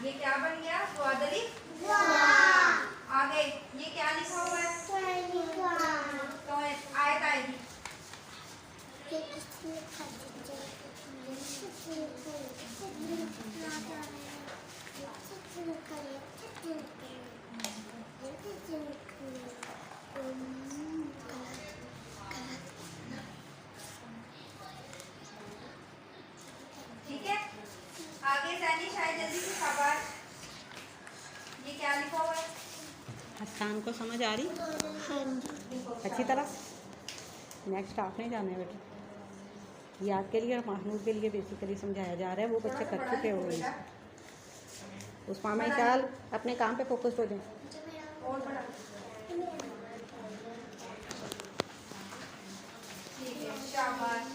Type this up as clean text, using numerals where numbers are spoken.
ये क्या बन गया? द्वादली। आगे ये क्या लिखा हुआ है? तो आयत आएगी। ठीक है, आगे सैनी शायद जल्दी से खबर। ये क्या लिखा हुआ है? हस्तान को समझ आ रही? अच्छी तरह। नेक्स्ट आपने जाना है बेटा। याद के लिए और महमूद के लिए बेसिकली समझाया जा रहा है, वो बच्चे कर चुके हो गए। उस मामा चाल अपने काम पे फोकस हो जाए। और बड़ा ठीक है, शाबाश।